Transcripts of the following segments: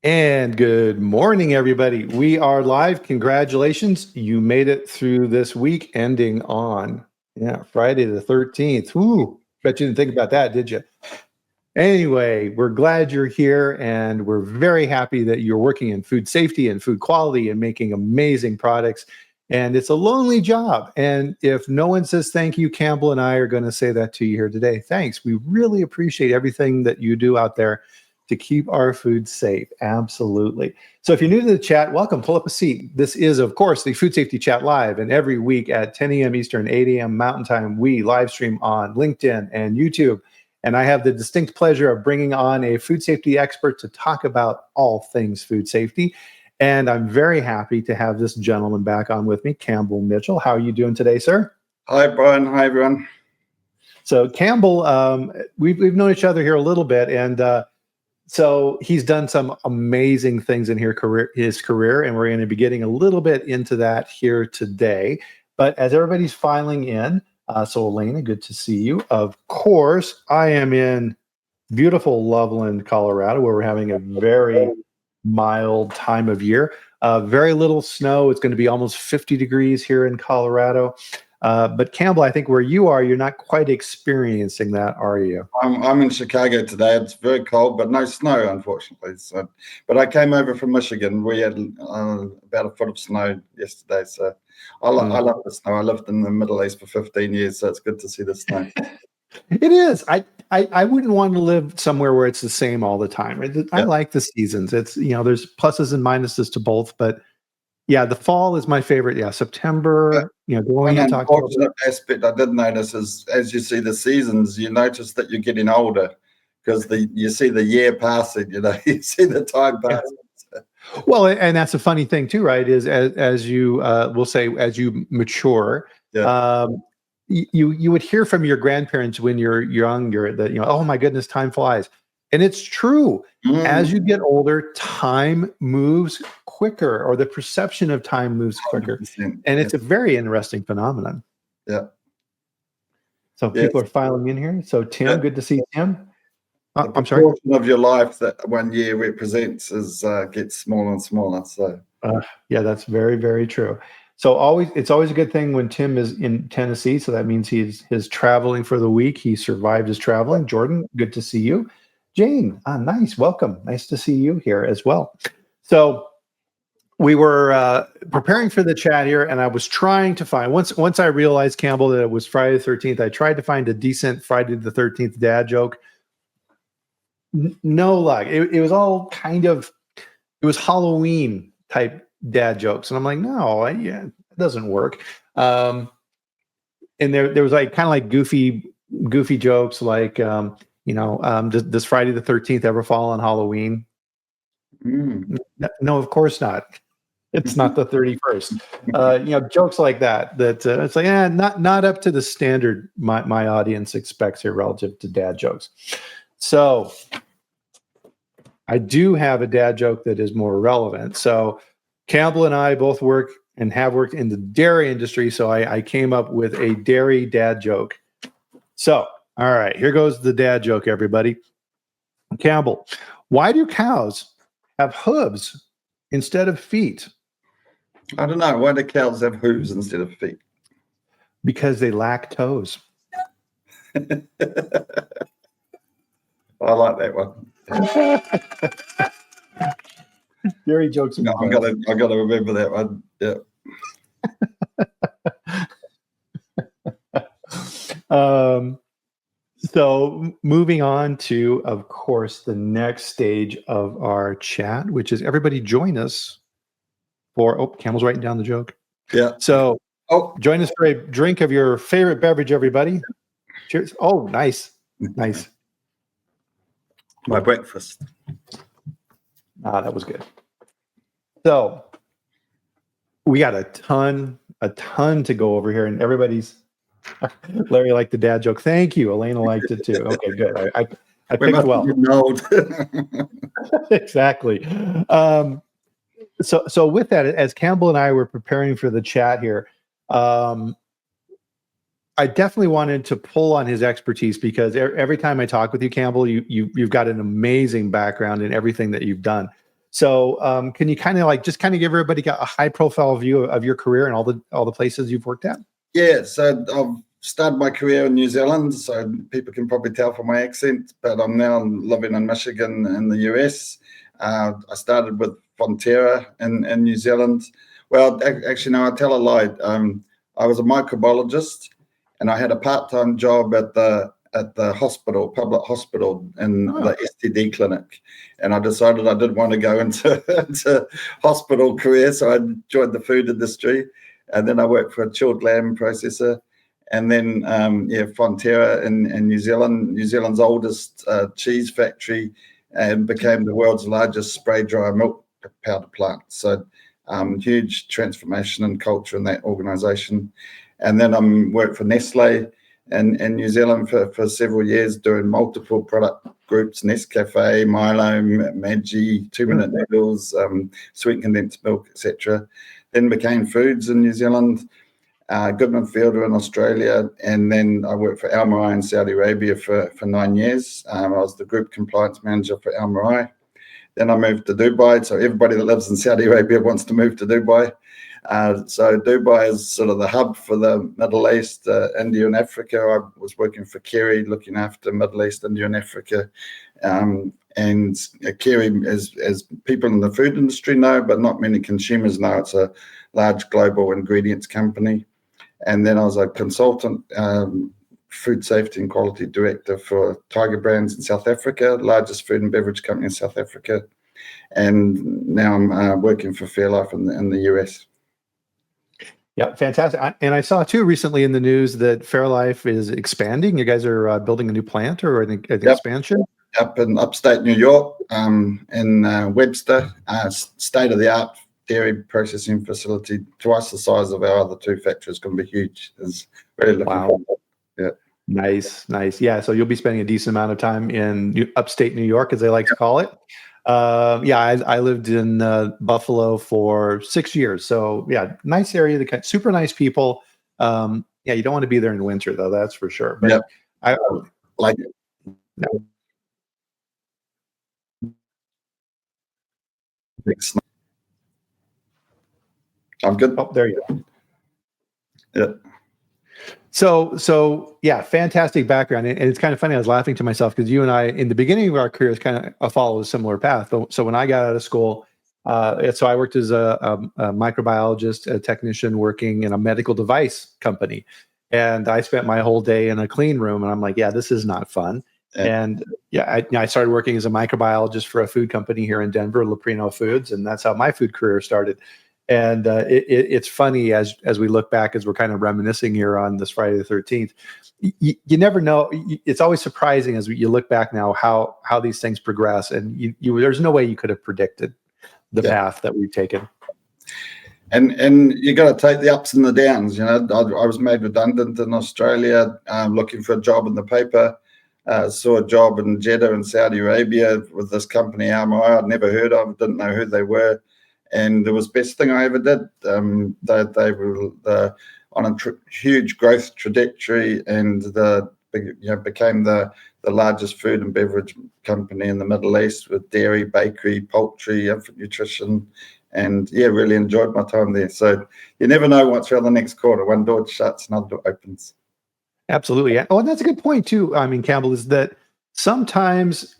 And good morning, everybody. We are live. Congratulations. You made it through this week ending on Friday the 13th. Ooh, bet you didn't think about that, did you? Anyway, we're glad you're here, and we're very happy that you're working in food safety and food quality and making amazing products. And it's a lonely job. And if no one says thank you, Campbell and I are going to say that to you here today. Thanks. We really appreciate everything that you do out there to keep our food safe. Absolutely. So if you're new to the chat, welcome. Pull up a seat. This is, of course, the Food Safety Chat Live. And every week at 10 a.m. Eastern, 8 a.m. Mountain Time, we live stream on LinkedIn and YouTube. And I have the distinct pleasure of bringing on a food safety expert to talk about all things food safety. And I'm very happy to have this gentleman back on with me, Campbell Mitchell. How are you doing today, sir? Hi, Bryan. Hi, everyone. So Campbell, we've known each other here a little bit, and so he's done some amazing things in his career, and we're going to be getting a little bit into that here today. But as everybody's filing in, so Elena, good to see you. Of course, I am in beautiful Loveland, Colorado, where we're having a very mild time of year. Very little snow. It's going to be almost 50 degrees here in Colorado. But Campbell, I think where you are, you're not quite experiencing that, are you? I'm in Chicago today. It's very cold, but no snow, unfortunately. So, but I came over from Michigan. We had about a foot of snow yesterday. So I love the snow. I lived in the Middle East for 15 years, so it's good to see the snow. It is. I wouldn't want to live somewhere where it's the same all the time. I like the seasons. It's, there's pluses and minuses to both, but yeah, the fall is my favorite. Yeah, September, going One and talking. unfortunate aspect I did notice is, as you see the seasons, you notice that you're getting older because you see the year passing, you see the time passing. Well, and that's a funny thing too, right? Is as you will say, as you mature, you would hear from your grandparents when you're younger that oh my goodness, time flies, and it's true. As you get older, time moves quicker, or the perception of time moves quicker, and it's a very interesting phenomenon. Yeah. So people are filing in here. So Tim, good to see Tim. I'm sorry. The portion of your life that 1 year represents gets smaller and smaller. So yeah, that's very, very true. So it's always a good thing when Tim is in Tennessee. So that means he's traveling for the week. He survived his traveling. Jordan, good to see you. Jane, nice. Welcome. Nice to see you here as well. So we were preparing for the chat here, and I was trying to find, once I realized, Campbell, that it was Friday the 13th, I tried to find a decent Friday the 13th dad joke. No luck. It was all it was Halloween type dad jokes. And I'm like, no, it doesn't work. And there was like kind of like goofy jokes like, does Friday the 13th ever fall on Halloween? No, of course not. It's not the 31st. Jokes like that it's like, not up to the standard my audience expects here relative to dad jokes. So I do have a dad joke that is more relevant. So Campbell and I both work and have worked in the dairy industry. So I came up with a dairy dad joke. So, all right, here goes the dad joke, everybody. Campbell, why do cows have hooves instead of feet? I don't know. Why do cows have hooves instead of feet? Because they lack toes. I like that one. Dairy jokes. I gotta remember that one. Yeah. So moving on to, of course, the next stage of our chat, which is everybody join us for, Campbell's writing down the joke. Yeah. So join us for a drink of your favorite beverage, everybody. Cheers. Oh, nice. Nice. My breakfast. That was good. So we got a ton to go over here, and everybody's Larry liked the dad joke. Thank you. Elena liked it too. Okay, good. I picked well. Exactly. So with that, as Campbell and I were preparing for the chat here, I definitely wanted to pull on his expertise because every time I talk with you, Campbell, you've got an amazing background in everything that you've done. So can you kind of just give everybody a high profile view of your career and all the places you've worked at? Yeah, so I've started my career in New Zealand, so people can probably tell from my accent, but I'm now living in Michigan in the US. I started with Fonterra in New Zealand. Well, actually, no, I tell a lie. I was a microbiologist, and I had a part-time job at the hospital, public hospital, in the STD clinic. And I decided I didn't want to go into hospital career, so I joined the food industry. And then I worked for a chilled lamb processor. And then, Fonterra in New Zealand, New Zealand's oldest cheese factory, and became the world's largest spray dryer milk powder plant. So huge transformation and culture in that organization. And then I worked for Nestle in New Zealand for several years, doing multiple product groups, Nescafe, Milo, Maggi, 2-minute noodles, sweet condensed milk, etc. Then became foods in New Zealand, Goodman Fielder in Australia, and then I worked for Almarai in Saudi Arabia for 9 years. I was the group compliance manager for Almarai. Then I moved to Dubai. So everybody that lives in Saudi Arabia wants to move to Dubai. So Dubai is sort of the hub for the Middle East, India and Africa. I was working for Kerry, looking after Middle East, India and Africa. And Kerry, as people in the food industry know, but not many consumers know, it's a large global ingredients company. And then I was a consultant, food safety and quality director for Tiger Brands in South Africa, largest food and beverage company in South Africa. And now I'm working for Fairlife in the US. Yeah, fantastic. And I saw too recently in the news that Fairlife is expanding. You guys are building a new plant or an expansion? Up in upstate New York, in Webster, state-of-the-art dairy processing facility, twice the size of our other two factories. Going to be huge. It's very looking forward. Yeah. Nice. Yeah, so you'll be spending a decent amount of time in upstate New York, as they like to call it. I lived in Buffalo for 6 years. So yeah, nice area, super nice people. You don't want to be there in winter though, that's for sure. But yeah. I like it. No. I'm good. Oh, there you go. Yeah. So yeah, fantastic background. And it's kind of funny. I was laughing to myself because you and I, in the beginning of our careers, kind of followed a similar path. So when I got out of school, so I worked as a microbiologist, a technician working in a medical device company. And I spent my whole day in a clean room. And I'm like, yeah, this is not fun. Yeah. And I started working as a microbiologist for a food company here in Denver, Leprino Foods. And that's how my food career started. And it's funny as we look back, as we're kind of reminiscing here on this Friday the 13th, you never know. It's always surprising as you look back now how these things progress. And there's no way you could have predicted the path that we've taken. And you got to take the ups and the downs. You know, I was made redundant in Australia, looking for a job in the paper. Saw a job in Jeddah in Saudi Arabia with this company, Almarai, I'd never heard of, didn't know who they were. And it was the best thing I ever did. They were on a huge growth trajectory, and became the largest food and beverage company in the Middle East with dairy, bakery, poultry, infant nutrition, and really enjoyed my time there. So you never know what's around the next corner. One door shuts, another door opens. Absolutely. Oh, and that's a good point too. I mean, Campbell, is that sometimes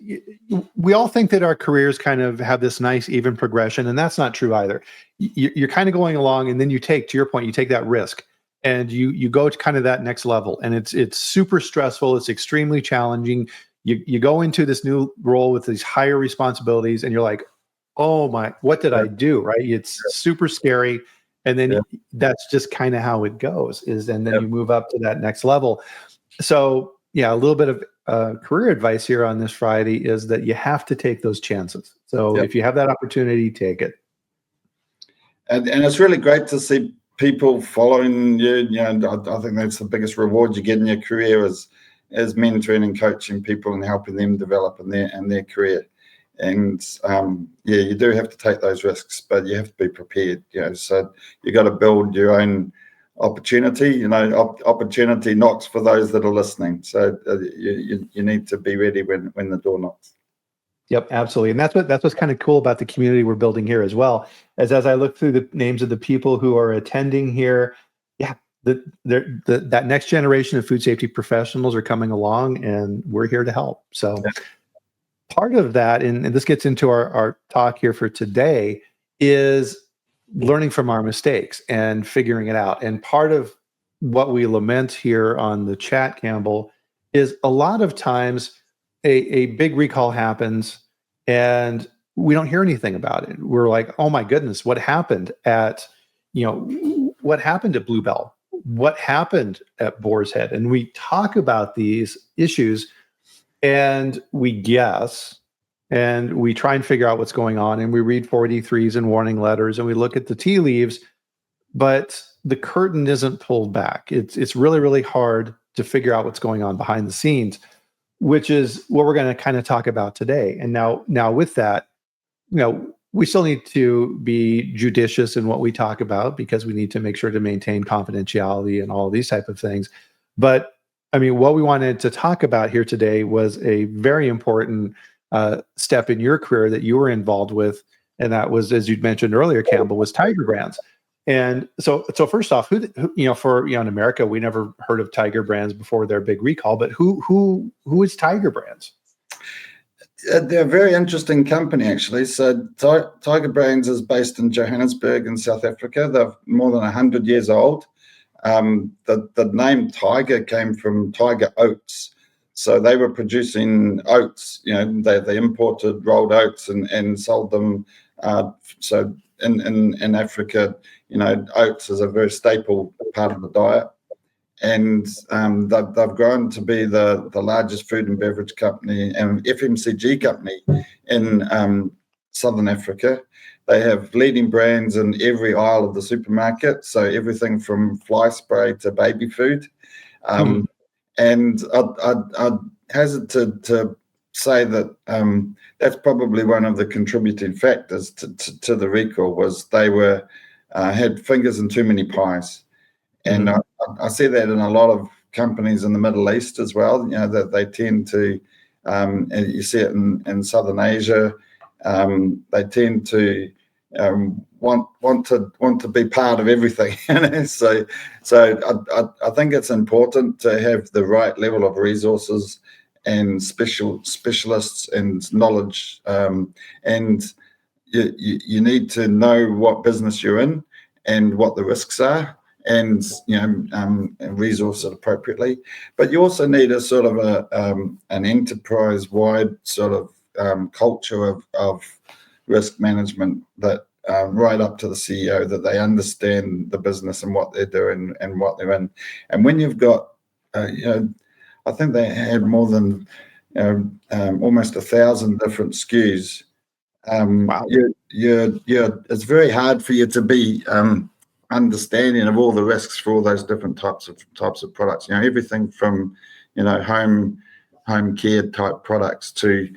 we all think that our careers kind of have this nice even progression, and that's not true either. You're kind of going along, and then to your point, you take that risk and you go to kind of that next level, and it's super stressful. It's extremely challenging. You go into this new role with these higher responsibilities, and you're like, oh my, what did I do? Right? It's super scary. And then that's just kind of how it goes and then you move up to that next level. So yeah, a little bit of career advice here on this Friday is that you have to take those chances. So if you have that opportunity, take it. And it's really great to see people following you. You know, I think that's the biggest reward you get in your career is mentoring and coaching people and helping them develop in their career. And you do have to take those risks, but you have to be prepared. You know, so you got to build your own opportunity. You know, opportunity knocks for those that are listening. So you need to be ready when the door knocks. Yep, absolutely. And that's what's kind of cool about the community we're building here as well. As I look through the names of the people who are attending here, yeah, that next generation of food safety professionals are coming along, and we're here to help. So part of that, and this gets into our talk here for today, is learning from our mistakes and figuring it out. And part of what we lament here on the chat, Campbell, is a lot of times a big recall happens and we don't hear anything about it. We're like, oh my goodness, what happened at, what happened at Bluebell? What happened at Boar's Head? And we talk about these issues and we guess and we try and figure out what's going on, and we read 483s and warning letters and we look at the tea leaves, but the curtain isn't pulled back. It's really, really hard to figure out what's going on behind the scenes, which is what we're going to kind of talk about today. And now with that, we still need to be judicious in what we talk about because we need to make sure to maintain confidentiality and all these type of things. But I mean, what we wanted to talk about here today was a very important step in your career that you were involved with, and that was, as you'd mentioned earlier, Campbell, was Tiger Brands. And so first off, who in America, we never heard of Tiger Brands before their big recall, but who is Tiger Brands? They're a very interesting company, actually. So Tiger Brands is based in Johannesburg in South Africa. They're more than 100 years old. The name Tiger came from Tiger oats. So they were producing oats. They imported rolled oats and sold them. So in Africa, oats is a very staple part of the diet. And they've grown to be the largest food and beverage company and FMCG company in Southern Africa. They have leading brands in every aisle of the supermarket, so everything from fly spray to baby food. And I'd hazard to say that that's probably one of the contributing factors to the recall, was they had fingers in too many pies. And I see that in a lot of companies in the Middle East as well, that they tend to, and you see it in Southern Asia, they tend to want to be part of everything. So I think it's important to have the right level of resources and specialists and knowledge, and you need to know what business you're in and what the risks are, and resource it appropriately. But you also need a sort of an enterprise-wide sort of culture of risk management that right up to the CEO, that they understand the business and what they're doing and what they're in. And when you've got, I think they had more than almost 1,000 different SKUs. Wow. It's very hard for you to be understanding of all the risks for all those different types of products. Everything from home care type products to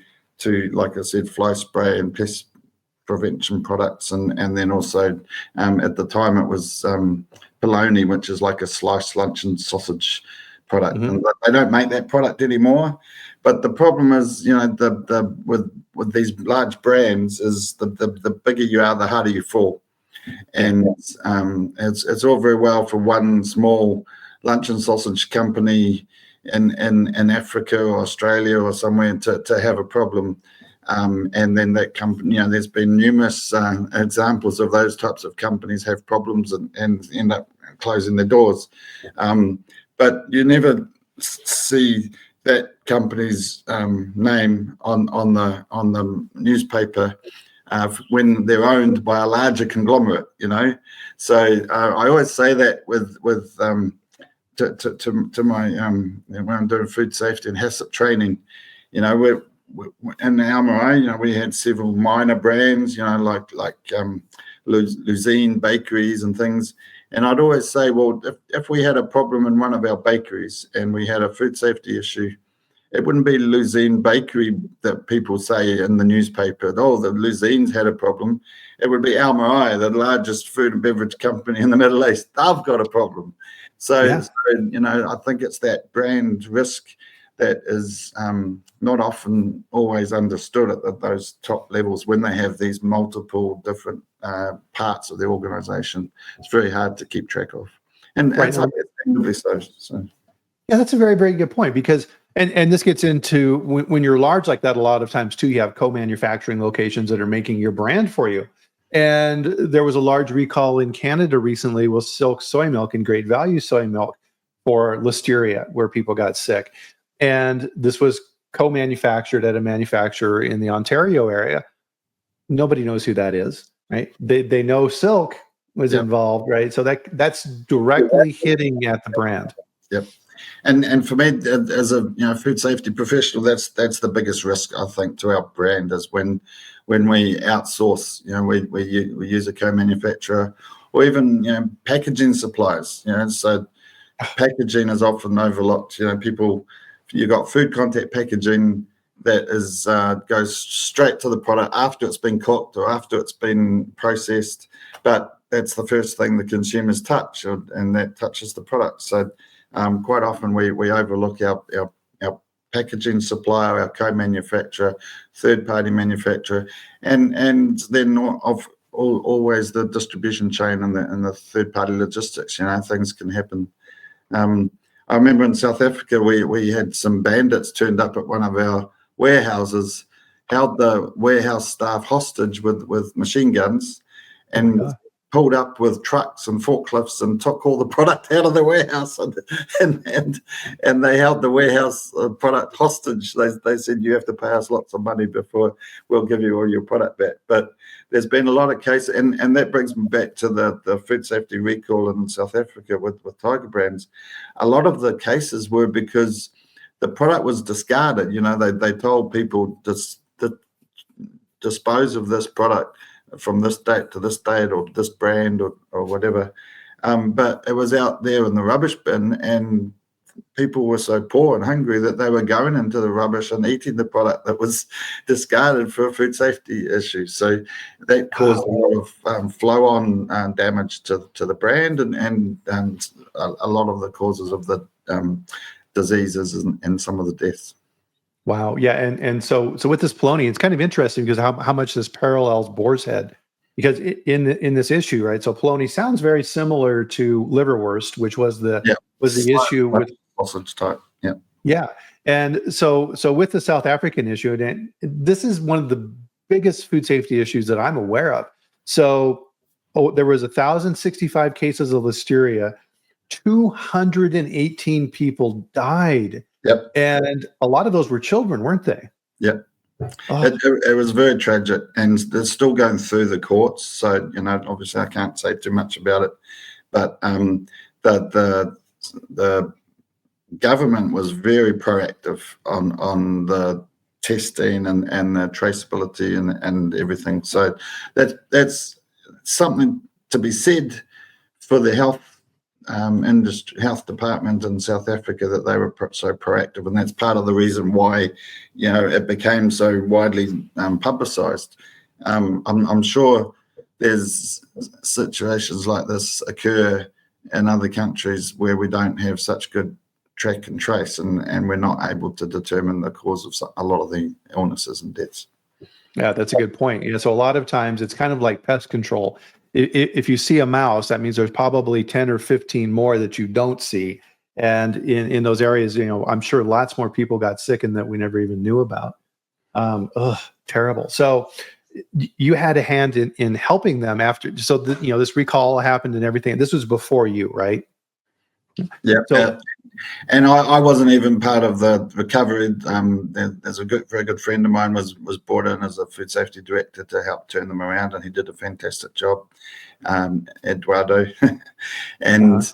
like I said, fly spray and pest prevention products, and then also at the time it was bologna, which is like a sliced luncheon sausage product. And they don't make that product anymore. But the problem is, with these large brands, is the bigger you are, the harder you fall. And it's all very well for one small luncheon sausage company in Africa or Australia or somewhere to have a problem, and then that company, there's been numerous examples of those types of companies have problems and end up closing their doors, but you never see that company's name on the newspaper when they're owned by a larger conglomerate, So I always say that with to my when I'm doing food safety and HACCP training, we're in Almarai, we had several minor brands, like Luzine bakeries and things. And I'd always say, well, if we had a problem in one of our bakeries and we had a food safety issue, it wouldn't be Luzine Bakery that people say in the newspaper, oh, the Luzines had a problem. It would be Almarai, the largest food and beverage company in the Middle East. They've got a problem. So I think it's that brand risk that is not often always understood at those top levels when they have these multiple different parts of the organisation. It's very hard to keep track of, and Right. understandably so. Yeah, that's a very, very good point, because and this gets into when you're large like that, a lot of times too, you have co-manufacturing locations that are making your brand for you. And there was a large recall in Canada recently with Silk soy milk and Great Value soy milk for Listeria, where people got sick. And this was co-manufactured at a manufacturer in the Ontario area. Nobody knows who that is, right? They know Silk was involved, right? So that's directly hitting at the brand. Yep. And for me, as a food safety professional, that's the biggest risk, I think, to our brand, is when we outsource. We use a co-manufacturer, or even packaging suppliers. So packaging is often overlooked. You've got food contact packaging that is goes straight to the product after it's been cooked or after it's been processed, but that's the first thing the consumers touch, and that touches the product. So quite often we overlook our packaging supplier, our co-manufacturer, third-party manufacturer, and then always the distribution chain and the third-party logistics. Things can happen. I remember in South Africa we had some bandits turned up at one of our warehouses, held the warehouse staff hostage with machine guns, and pulled up with trucks and forklifts and took all the product out of the warehouse, and they held the warehouse product hostage. They said, you have to pay us lots of money before we'll give you all your product back. But there's been a lot of cases, and that brings me back to the food safety recall in South Africa with Tiger Brands. A lot of the cases were because the product was discarded. They told people dispose of this product from this date to this date, or this brand, or whatever, but it was out there in the rubbish bin, and people were so poor and hungry that they were going into the rubbish and eating the product that was discarded for food safety issues. So that caused a lot of flow-on damage to the brand, and a lot of the causes of the diseases and some of the deaths. Wow. Yeah. And so with this polony, it's kind of interesting because how much this parallels Boar's Head, because in this issue, right? So polony sounds very similar to liverwurst, which was the issue with sausage type. Yeah. Yeah. And so with the South African issue, and this is one of the biggest food safety issues that I'm aware of. So there was 1,065 cases of Listeria, 218 people died. Yep. And a lot of those were children, weren't they? Yep. Oh. It was very tragic, and they're still going through the courts. So, obviously I can't say too much about it, but the government was very proactive on the testing and the traceability and everything. So that's something to be said for the health department in South Africa, that they were so proactive, and that's part of the reason why it became so widely publicized. I'm sure there's situations like this occur in other countries where we don't have such good track and trace, and we're not able to determine the cause of a lot of the illnesses and deaths. Yeah, that's a good point. So a lot of times it's kind of like pest control. If you see a mouse, that means there's probably 10 or 15 more that you don't see. And in those areas, I'm sure lots more people got sick and that we never even knew about. Terrible. So you had a hand in helping them after. So this recall happened and everything. This was before you, right? Yeah. So, and I wasn't even part of the recovery. There's a very good friend of mine was brought in as a food safety director to help turn them around, and he did a fantastic job, Eduardo. And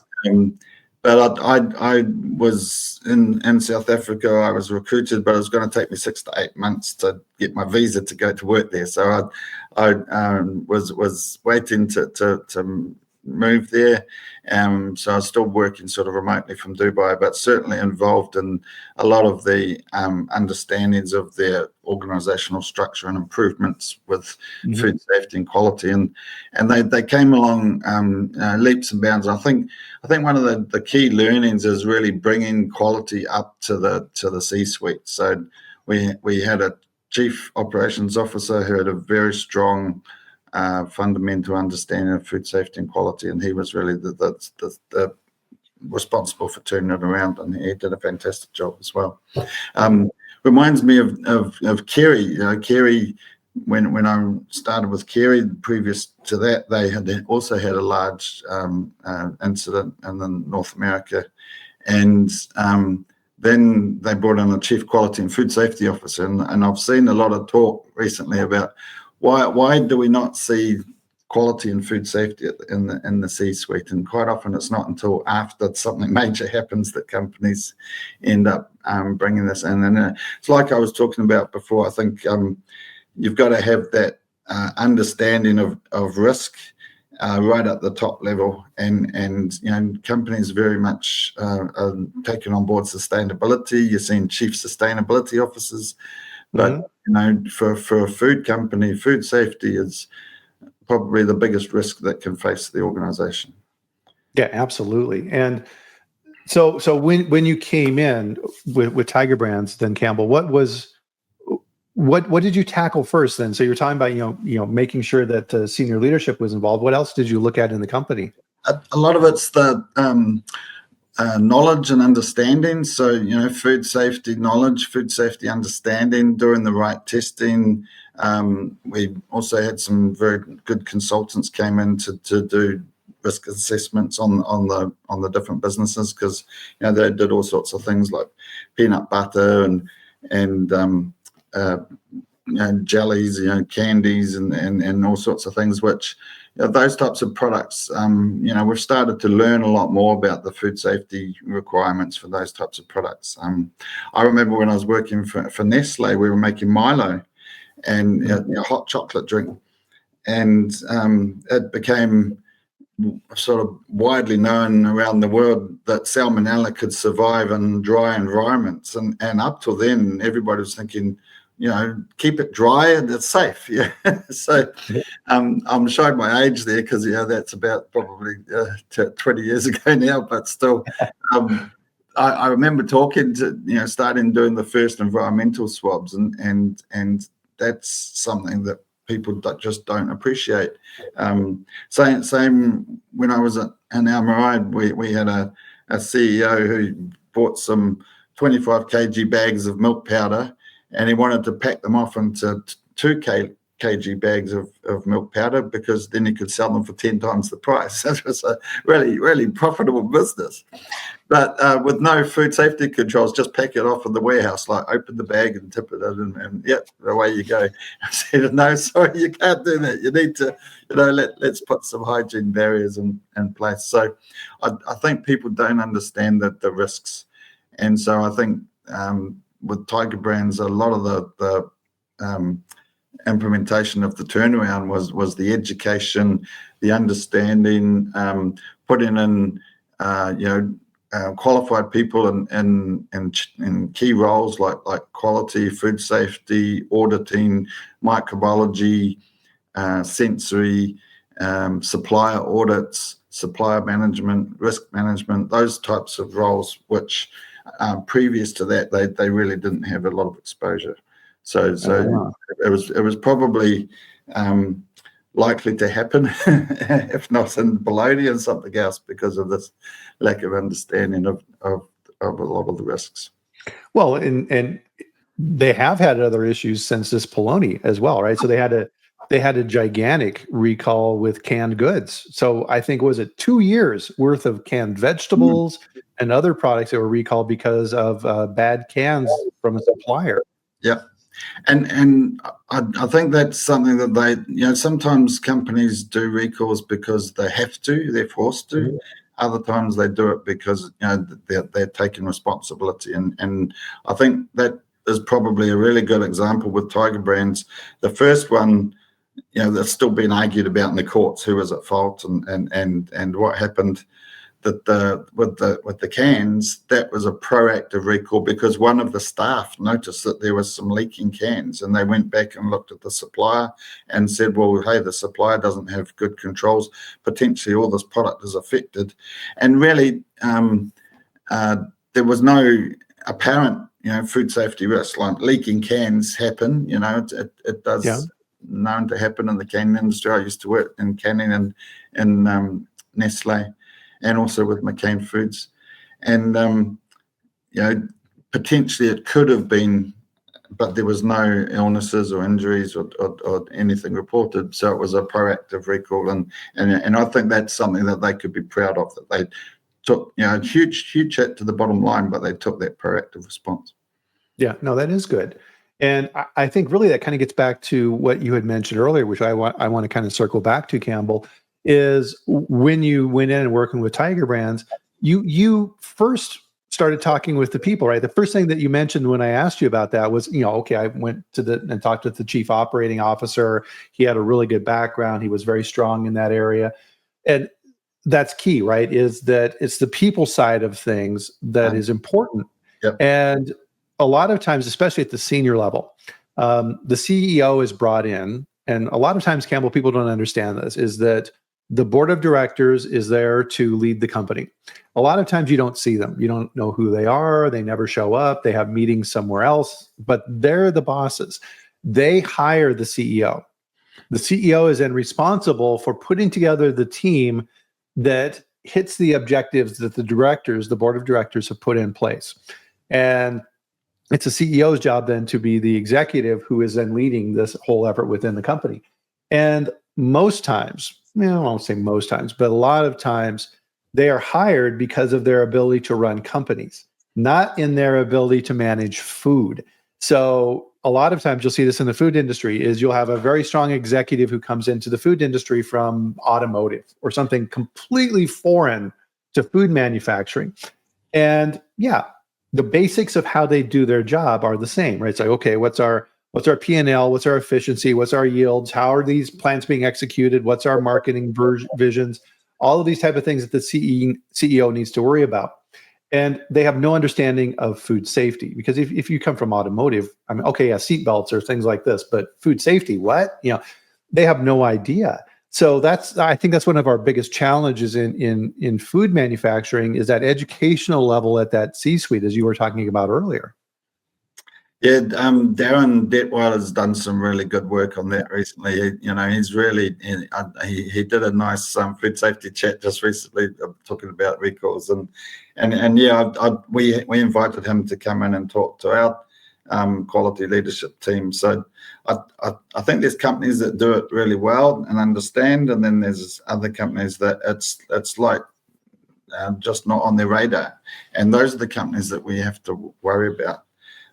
but I was in South Africa. I was recruited, but it was going to take me 6 to 8 months to get my visa to go to work there. So I was waiting to move there. So I was still working sort of remotely from Dubai, but certainly involved in a lot of the understandings of their organizational structure and improvements with food safety and quality, and they came along leaps and bounds. I think one of the key learnings is really bringing quality up to the C-suite. So we had a chief operations officer who had a very strong fundamental understanding of food safety and quality, and he was really the responsible for turning it around, and he did a fantastic job as well. Reminds me of Kerry. Kerry, when I started with Kerry, previous to that, they had also had a large incident in North America, and then they brought in a chief quality and food safety officer, and I've seen a lot of talk recently about why do we not see quality and food safety in the C-suite, and quite often it's not until after something major happens that companies end up bringing this in. And it's like I was talking about before. I think you've got to have that understanding of risk right at the top level, and companies very much are taking on board sustainability. You're seeing chief sustainability officers, but for a food company, food safety is probably the biggest risk that can face the organization. Yeah, absolutely. And so when you came in with Tiger Brands, then Campbell, what did you tackle first then? So you're talking about making sure that senior leadership was involved. What else did you look at in the company? A lot of it's the knowledge and understanding. So food safety knowledge, food safety understanding, doing the right testing. We also had some very good consultants came in to do risk assessments on the different businesses, because they did all sorts of things like peanut butter and jellies, candies and all sorts of things, which those types of products, we've started to learn a lot more about the food safety requirements for those types of products. I remember when I was working for Nestle, we were making Milo and a hot chocolate drink, and it became sort of widely known around the world that Salmonella could survive in dry environments, and up till then everybody was thinking, keep it dry and it's safe. Yeah. So I'm showing my age there because that's about probably 20 years ago now, but still I remember talking to starting doing the first environmental swabs, and that's something that people just don't appreciate. Same when I was in Armentrout, we had a CEO who bought some 25 kg bags of milk powder, and he wanted to pack them off into 2 kg bags of milk powder, because then he could sell them for 10 times the price. That was a really, really profitable business. But with no food safety controls, just pack it off in the warehouse, like open the bag and tip it in, and away you go. I said, no, sorry, you can't do that. You need to, let's put some hygiene barriers in place. So I think people don't understand the risks. And so I think with Tiger Brands, a lot of the implementation of the turnaround was the education, the understanding, putting in qualified people in key roles like quality, food safety, auditing, microbiology, sensory, supplier audits, supplier management, risk management, those types of roles, which previous to that they really didn't have a lot of exposure. So it was probably likely to happen, if not in bologna and something else, because of this lack of understanding of a lot of the risks. Well, and they have had other issues since this polony as well, right? So they had a gigantic recall with canned goods. So I think, was it 2 years worth of canned vegetables and other products that were recalled because of bad cans from a supplier? Yeah. And I think that's something that they, sometimes companies do recalls because they have to, they're forced to. Other times they do it because they're taking responsibility. And I think that is probably a really good example with Tiger Brands. The first one, that's still being argued about in the courts, who was at fault and what happened. that with the cans, that was a proactive recall because one of the staff noticed that there was some leaking cans, and they went back and looked at the supplier and said, well, hey, the supplier doesn't have good controls, potentially all this product is affected. And really there was no apparent food safety risk. Like leaking cans happen, it does known to happen in the canning industry. I used to work in canning in Nestle and also with McCain Foods. And, potentially it could have been, but there was no illnesses or injuries or anything reported. So it was a proactive recall. And I think that's something that they could be proud of, that they took, a huge hit to the bottom line, but they took that proactive response. Yeah, no, that is good. And I think really that kind of gets back to what you had mentioned earlier, which I want to kind of circle back to, Campbell, is when you went in and working with Tiger Brands, you first started talking with the people, right? The first thing that you mentioned when I asked you about that was, okay, I went to and talked with the chief operating officer. He had a really good background. He was very strong in that area. And that's key, right? Is that it's the people side of things that is important. Yep. And a lot of times, especially at the senior level, the CEO is brought in, and a lot of times, Campbell, people don't understand this, is that the board of directors is there to lead the company. A lot of times you don't see them. You don't know who they are. They never show up. They have meetings somewhere else, but they're the bosses. They hire the CEO. The CEO is then responsible for putting together the team that hits the objectives that the board of directors have put in place. And it's a CEO's job then to be the executive who is then leading this whole effort within the company. And most times, I won't say most times, but a lot of times they are hired because of their ability to run companies, not in their ability to manage food. So a lot of times you'll see this in the food industry is you'll have a very strong executive who comes into the food industry from automotive or something completely foreign to food manufacturing. And the basics of how they do their job are the same, right? It's like, okay, what's our P&L? What's our efficiency? What's our yields? How are these plans being executed? What's our marketing visions? All of these type of things that the CEO needs to worry about. And they have no understanding of food safety, because if you come from automotive, seatbelts or things like this, but food safety, what? They have no idea. So I think that's one of our biggest challenges in food manufacturing, is that educational level at that C-suite, as you were talking about earlier. Yeah, Darren Detweiler has done some really good work on that recently. He's really he did a nice food safety chat just recently, talking about recalls, and we invited him to come in and talk to our quality leadership team. So I think there's companies that do it really well and understand, and then there's other companies that it's like just not on their radar, and those are the companies that we have to worry about.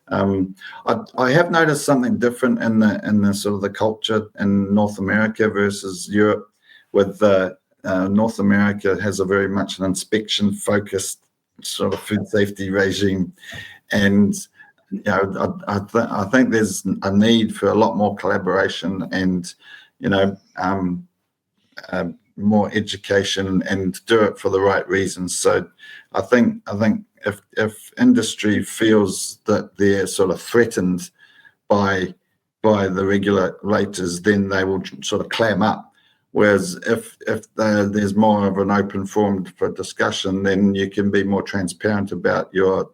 I have noticed something different in the sort of the culture in North America versus Europe. With North America has a very much an inspection focused sort of food safety regime, and I think there's a need for a lot more collaboration and more education, and do it for the right reasons. So I think if industry feels that they're sort of threatened by the regulators, then they will sort of clam up. Whereas if there's more of an open forum for discussion, then you can be more transparent about your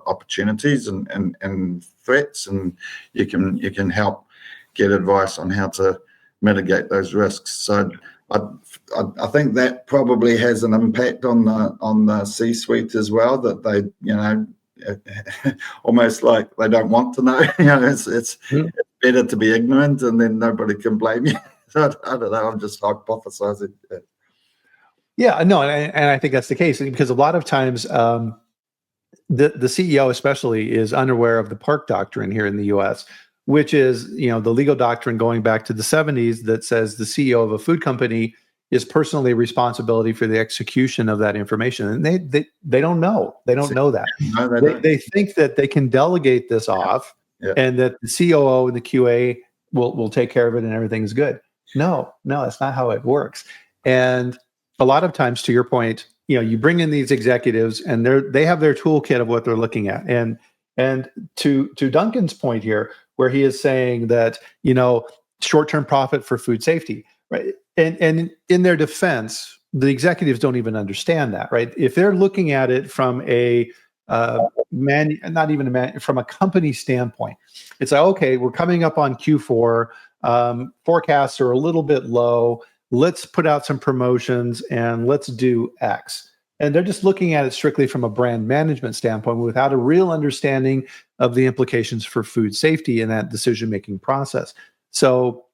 opportunities and threats, and you can help get advice on how to mitigate those risks. So I think that probably has an impact on the C-suite as well, that they almost like they don't want to know. It's better to be ignorant, and then nobody can blame you. So I don't know. I'm just hypothesizing. Yeah, no, and I think that's the case, because a lot of times the CEO especially is unaware of the Park Doctrine here in the U.S., which is the legal doctrine going back to the 70s that says the CEO of a food company is personally responsibility for the execution of that information, and they don't know. They don't know that. No, they think that they can delegate this off, and that the COO and the QA will take care of it and everything's good. No, that's not how it works. And a lot of times, to your point, you bring in these executives, and they have their toolkit of what they're looking at. And to Duncan's point here, where he is saying that, short-term profit for food safety, right? And in their defense, the executives don't even understand that, right? If they're looking at it from a from a company standpoint, it's like, okay, we're coming up on Q4, forecasts are a little bit low. Let's put out some promotions and let's do X. And they're just looking at it strictly from a brand management standpoint without a real understanding of the implications for food safety in that decision-making process. So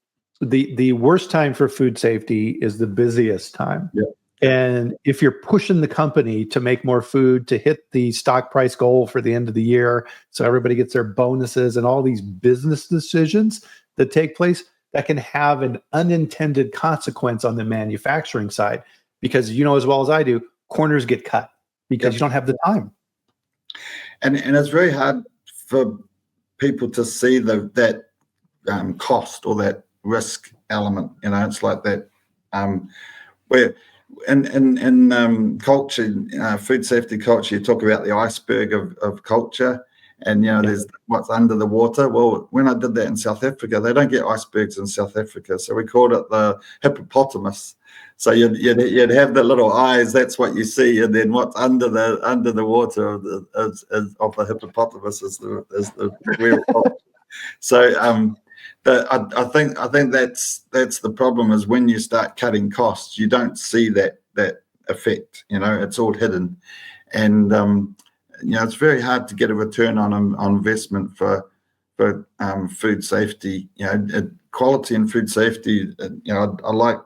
the worst time for food safety is the busiest time. Yeah. And if you're pushing the company to make more food, to hit the stock price goal for the end of the year, so everybody gets their bonuses and all these business decisions that take place, that can have an unintended consequence on the manufacturing side. Because as well as I do, corners get cut because you don't have the time. And it's very hard for people to see that cost or that risk element. It's like that where in culture, food safety culture, you talk about the iceberg of culture, and there's what's under the water. Well, when I did that in South Africa, they don't get icebergs in South Africa, so we called it the hippopotamus. So you'd have the little eyes. That's what you see, and then what's under the water of the hippopotamus is the real culture. So I think that's the problem, is when you start cutting costs, you don't see that effect. It's all hidden, and it's very hard to get a return on investment for food safety. Quality and food safety. I like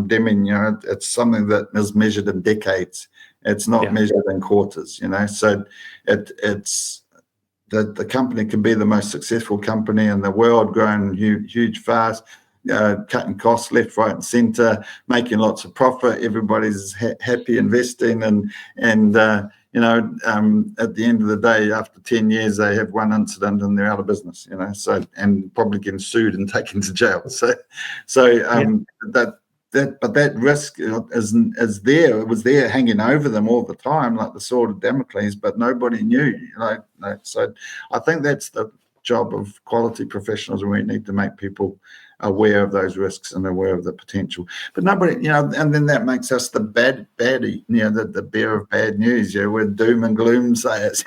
Deming. It's something that is measured in decades. It's not measured in quarters. So it's the company can be the most successful company in the world, growing huge fast, cutting costs left, right, and centre, making lots of profit. Everybody's happy investing, and at the end of the day, after 10 years, they have one incident and they're out of business. So, and probably getting sued and taken to jail. That risk is there. It was there, hanging over them all the time, like the sword of Damocles, but nobody knew. So I think that's the job of quality professionals. We need to make people aware of those risks and aware of the potential. But nobody, and then that makes us the baddie, the bearer of bad news. We're doom and gloom sayers.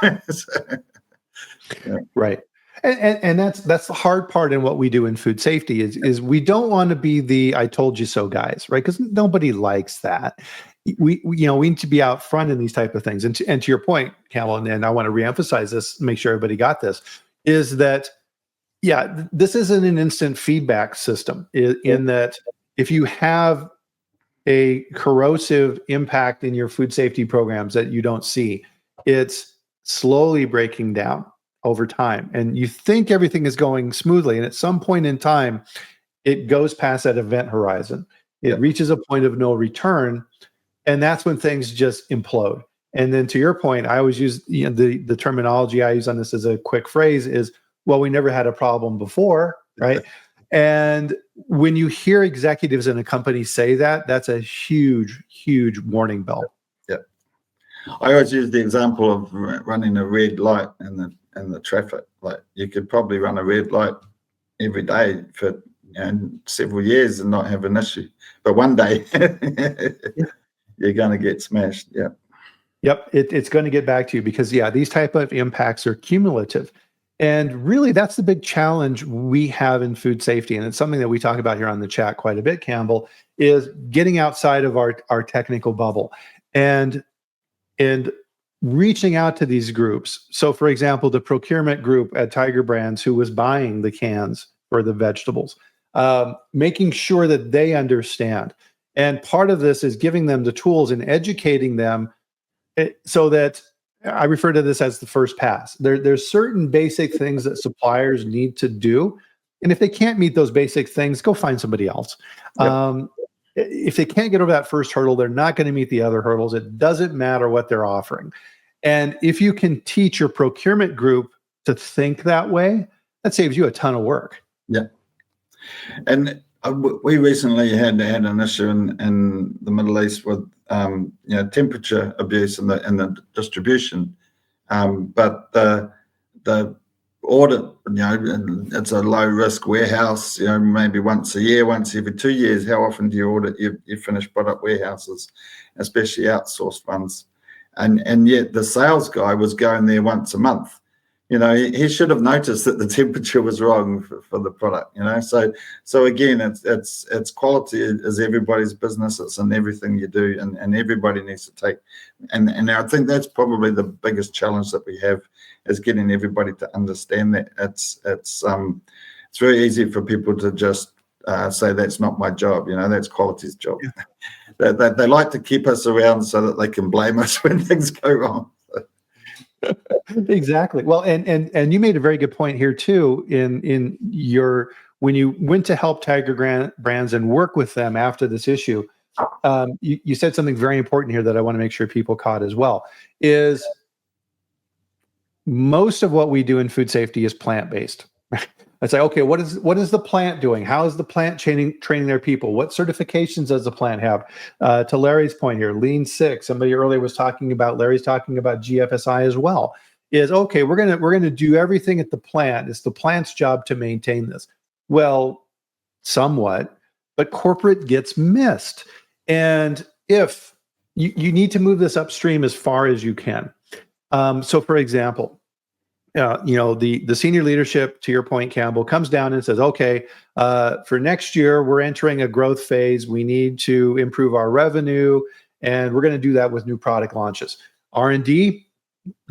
Right. And that's the hard part in what we do in food safety is we don't want to be the "I told you so" guys, right? Because nobody likes that. We need to be out front in these type of things. And to your point, Campbell, and I want to reemphasize this, make sure everybody got this, is that this isn't an instant feedback system. In that, if you have a corrosive impact in your food safety programs that you don't see, it's slowly breaking down over time, and you think everything is going smoothly, and at some point in time it goes past that event horizon. It reaches a point of no return, and that's when things just implode. And then to your point, I always use the terminology I use on this as a quick phrase is, well, we never had a problem before, right? And when you hear executives in a company say that, that's a huge warning bell. I always use the example of running a red light in the traffic. Like, you could probably run a red light every day for several years and not have an issue, but one day you're going to get smashed. Yep, it's going to get back to you, because these type of impacts are cumulative. And really, that's the big challenge we have in food safety. And it's something that we talk about here on the chat quite a bit, Campbell, is getting outside of our technical bubble and reaching out to these groups. So, for example, the procurement group at Tiger Brands, who was buying the cans for the vegetables, making sure that they understand. And part of this is giving them the tools and educating them so that I refer to this as the first pass. There's certain basic things that suppliers need to do. And if they can't meet those basic things, go find somebody else. If they can't get over that first hurdle, they're not going to meet the other hurdles. It doesn't matter what they're offering. And if you can teach your procurement group to think that way, that saves you a ton of work. And We recently had an issue in the Middle East with temperature abuse in the distribution, but the audit, it's a low risk warehouse. Maybe once a year, once every 2 years. How often do you audit your finished product warehouses, especially outsourced ones? And yet the sales guy was going there once a month. He should have noticed that the temperature was wrong for the product. So again, it's quality is everybody's business. It's in everything you do, and everybody needs to take. And I think that's probably the biggest challenge that we have, is getting everybody to understand that it's very easy for people to just say that's not my job. That's quality's job. Yeah. They like to keep us around so that they can blame us when things go wrong. Exactly. Well, and you made a very good point here too. In your, when you went to help Tiger Brands and work with them after this issue, you said something very important here that I want to make sure people caught as well. Is most of what we do in food safety is plant-based. I say, okay, what is the plant doing? How is the plant training their people? What certifications does the plant have? To Larry's point here, Lean Six. Somebody earlier was talking about, Larry's talking about GFSI as well. Is okay, we're gonna do everything at the plant. It's the plant's job to maintain this. Well, somewhat, but corporate gets missed. And if you need to move this upstream as far as you can. So, for example, the senior leadership, to your point, Campbell, comes down and says, okay, for next year, we're entering a growth phase. We need to improve our revenue, and we're going to do that with new product launches. R&D,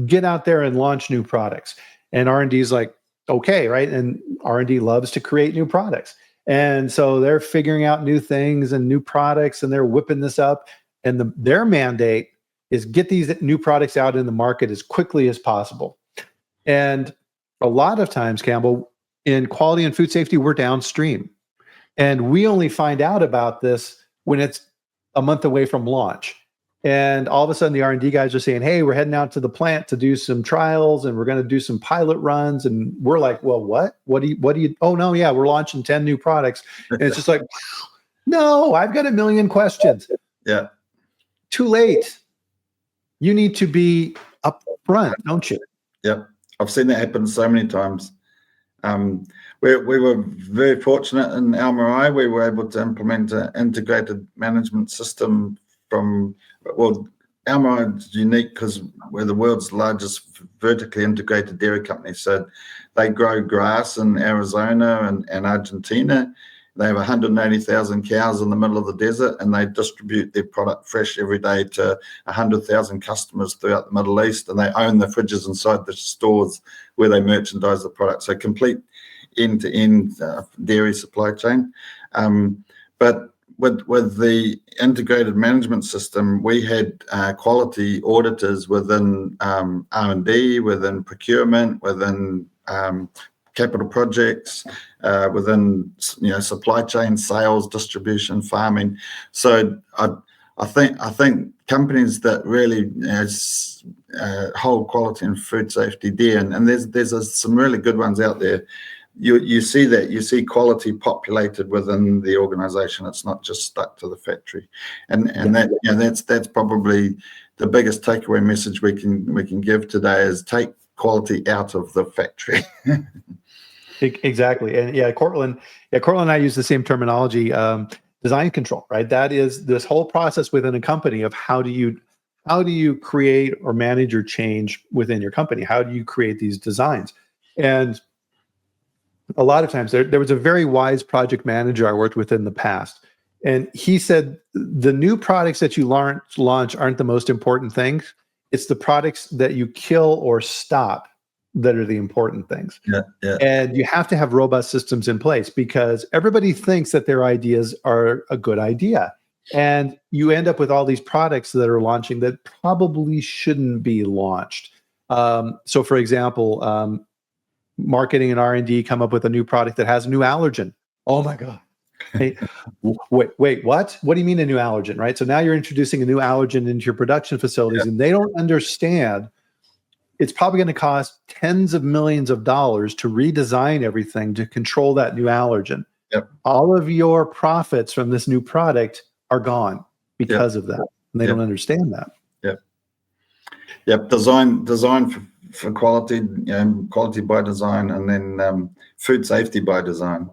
get out there and launch new products. And R&D is like, okay, right? And R&D loves to create new products. And so they're figuring out new things and new products, and they're whipping this up. And their mandate is get these new products out in the market as quickly as possible. And a lot of times, Campbell, in quality and food safety, we're downstream. And we only find out about this when it's a month away from launch. And all of a sudden, the R&D guys are saying, hey, we're heading out to the plant to do some trials, and we're going to do some pilot runs. And we're like, well, what? What do you, oh, no, yeah, we're launching 10 new products. And it's just like, no, I've got a million questions. Yeah. Too late. You need to be up front, don't you? Yep. I've seen that happen so many times. We were very fortunate in Almarai. We were able to implement an integrated management system Almarai is unique because we're the world's largest vertically integrated dairy company. So they grow grass in Arizona and Argentina. They have 180,000 cows in the middle of the desert, and they distribute their product fresh every day to 100,000 customers throughout the Middle East. And they own the fridges inside the stores where they merchandise the product. So complete end-to-end dairy supply chain. But with the integrated management system, we had quality auditors within R&D, within procurement, within capital projects, within supply chain, sales, distribution, farming. So I think companies that really hold quality and food safety dear, and there's some really good ones out there. You see quality populated within the organization. It's not just stuck to the factory, and that's probably the biggest takeaway message we can give today is take quality out of the factory. Exactly. And Cortland and I use the same terminology, design control, right? That is this whole process within a company of how do you create or manage or change within your company? How do you create these designs? And a lot of times there was a very wise project manager I worked with in the past. And he said, the new products that you launch aren't the most important things. It's the products that you kill or stop that are the important things. Yeah. And you have to have robust systems in place because everybody thinks that their ideas are a good idea. And you end up with all these products that are launching that probably shouldn't be launched. So for example, marketing and R&D come up with a new product that has a new allergen. Oh my God. Hey, wait, what? What do you mean a new allergen, right? So now you're introducing a new allergen into your production facilities, and they don't understand it's probably going to cost tens of millions of dollars to redesign everything to control that new allergen. all of your profits from this new product are gone because of that. And they don't understand that. Design for quality, quality by design, and then food safety by design.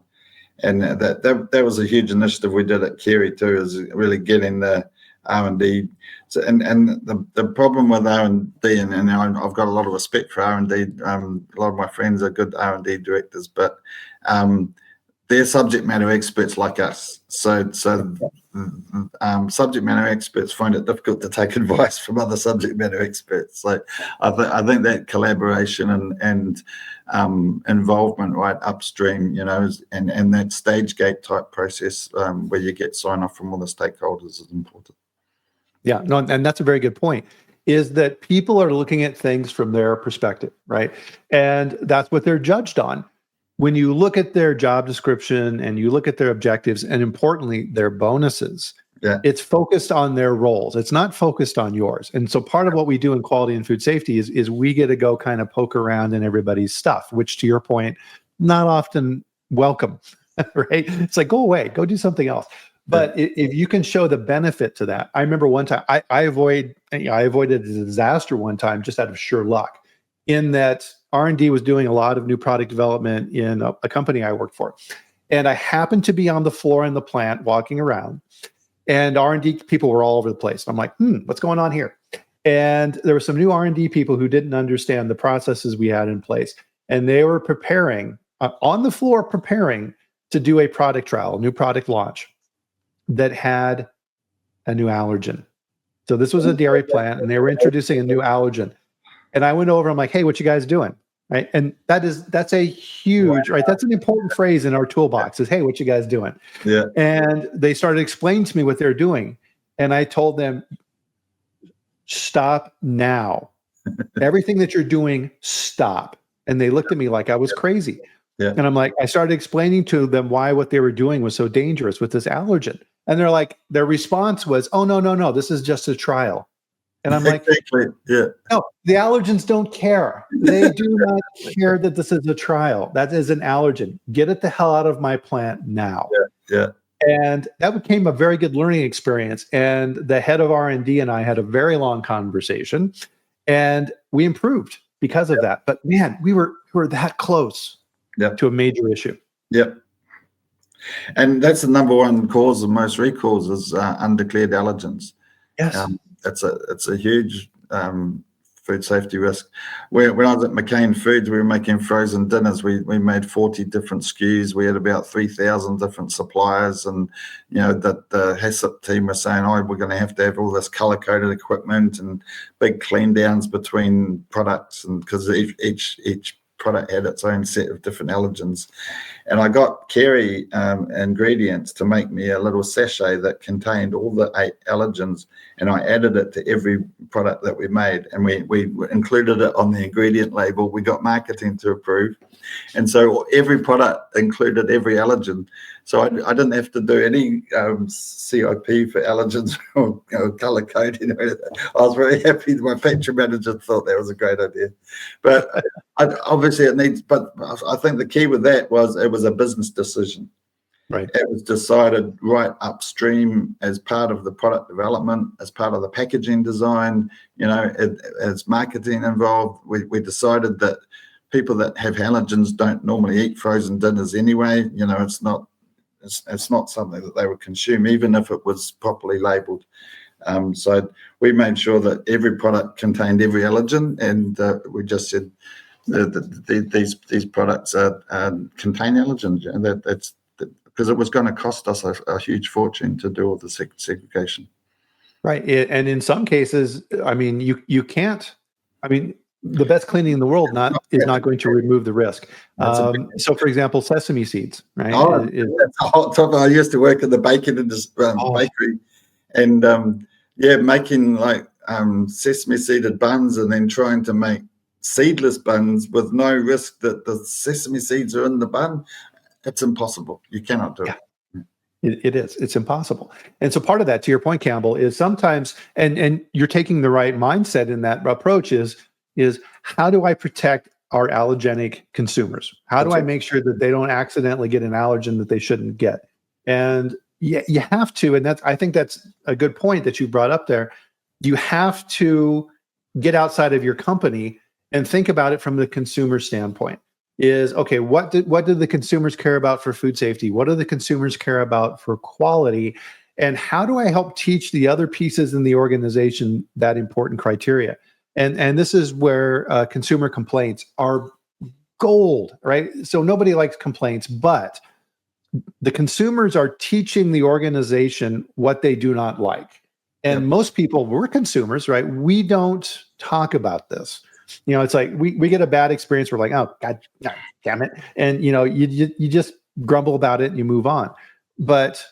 And that was a huge initiative we did at Kerry too, is really getting the R&D. So, and the problem with R&D, and I've got a lot of respect for R&D. A lot of my friends are good R&D directors, but they're subject matter experts like us. So subject matter experts find it difficult to take advice from other subject matter experts. So I think that collaboration and involvement right upstream, and that stage gate type process where you get sign off from all the stakeholders is important. Yeah, no, and that's a very good point, is that people are looking at things from their perspective, right? And that's what they're judged on. When you look at their job description and you look at their objectives, and importantly, their bonuses, it's focused on their roles. It's not focused on yours. And so part of what we do in quality and food safety is we get to go kind of poke around in everybody's stuff, which to your point, not often welcome, right? It's like, go away, go do something else. But if you can show the benefit to that, I remember one time I avoided a disaster one time just out of sheer luck, in that R&D was doing a lot of new product development in a company I worked for. And I happened to be on the floor in the plant walking around, and R&D people were all over the place. I'm like, what's going on here? And there were some new R&D people who didn't understand the processes we had in place. And they were preparing, on the floor, preparing to do a product trial, a new product launch that had a new allergen. So this was a dairy plant, and they were introducing a new allergen. And I went over, I'm like, hey, what you guys doing? Right. And that's a huge, right? That's an important phrase in our toolbox is, hey, what you guys doing? Yeah. And they started explaining to me what they're doing. And I told them, stop now. Everything that you're doing, stop. And they looked at me like I was crazy. Yeah. And I'm like, I started explaining to them why what they were doing was so dangerous with this allergen. And they're like, their response was, oh, no, this is just a trial. And I'm like, no, the allergens don't care. They do not care that this is a trial. That is an allergen. Get it the hell out of my plant now. Yeah. And that became a very good learning experience. And the head of R&D and I had a very long conversation, and we improved because of that. But man, we were that close to a major issue. Yep. And that's the number one cause of most recalls is undeclared allergens. Yes. It's a huge food safety risk. When I was at McCain Foods, we were making frozen dinners. We made 40 different SKUs. We had about 3,000 different suppliers, and the HACCP team was saying, "Oh, we're going to have all this color-coded equipment and big clean downs between products," and because each product had its own set of different allergens. And I got Kerry ingredients to make me a little sachet that contained all the 8 allergens, and I added it to every product that we made, and we included it on the ingredient label. We got marketing to approve, and so every product included every allergen. So I didn't have to do any CIP for allergens or color coding or anything. I was very happy. My pantry manager thought that was a great idea. But obviously it needs, but I think the key with that was it was a business decision. Right. It was decided right upstream as part of the product development, as part of the packaging design, as marketing involved. We decided that people that have allergens don't normally eat frozen dinners anyway. It's not something that they would consume, even if it was properly labelled. So we made sure that every product contained every allergen, and we just said these products contain allergens, and that's because it was going to cost us a huge fortune to do all the segregation. Right, and in some cases, I mean, you can't. I mean, the best cleaning in the world is not going to remove the risk. So, for example, sesame seeds, right? That's a hot topic. I used to work in the baking industry, bakery, and making like sesame seeded buns, and then trying to make seedless buns with no risk that the sesame seeds are in the bun. It's impossible. You cannot do it. It is. It's impossible. And so part of that, to your point, Campbell, is sometimes, and you're taking the right mindset in that approach is how do I protect are allergenic consumers? How do I make sure that they don't accidentally get an allergen that they shouldn't get? And you have to, and I think that's a good point that you brought up there. You have to get outside of your company and think about it from the consumer standpoint. Is okay, what do the consumers care about for food safety? What do the consumers care about for quality? And how do I help teach the other pieces in the organization that important criteria? And this is where consumer complaints are gold, right? So nobody likes complaints, but the consumers are teaching the organization what they do not like. And most people, we're consumers, right? We don't talk about this. It's like we get a bad experience. We're like, oh, God damn it. And, you just grumble about it and you move on. But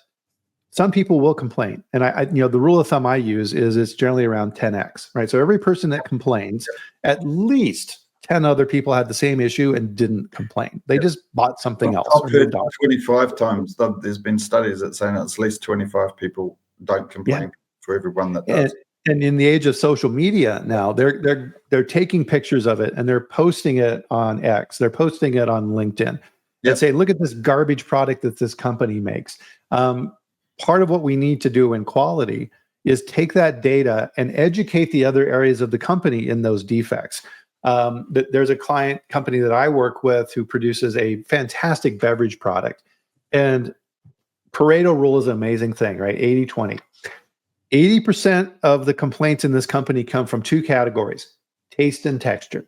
some people will complain. And the rule of thumb I use is it's generally around 10x, right? So every person that complains, at least 10 other people had the same issue and didn't complain. They just bought something else. I've heard 25 times. There's been studies that say at least 25 people don't complain for everyone that does. And in the age of social media now, they're taking pictures of it and they're posting it on X. They're posting it on LinkedIn and say, look at this garbage product that this company makes. Part of what we need to do in quality is take that data and educate the other areas of the company in those defects. There's a client company that I work with who produces a fantastic beverage product. And Pareto rule is an amazing thing, right? 80-20. 80% of the complaints in this company come from two categories: taste and texture.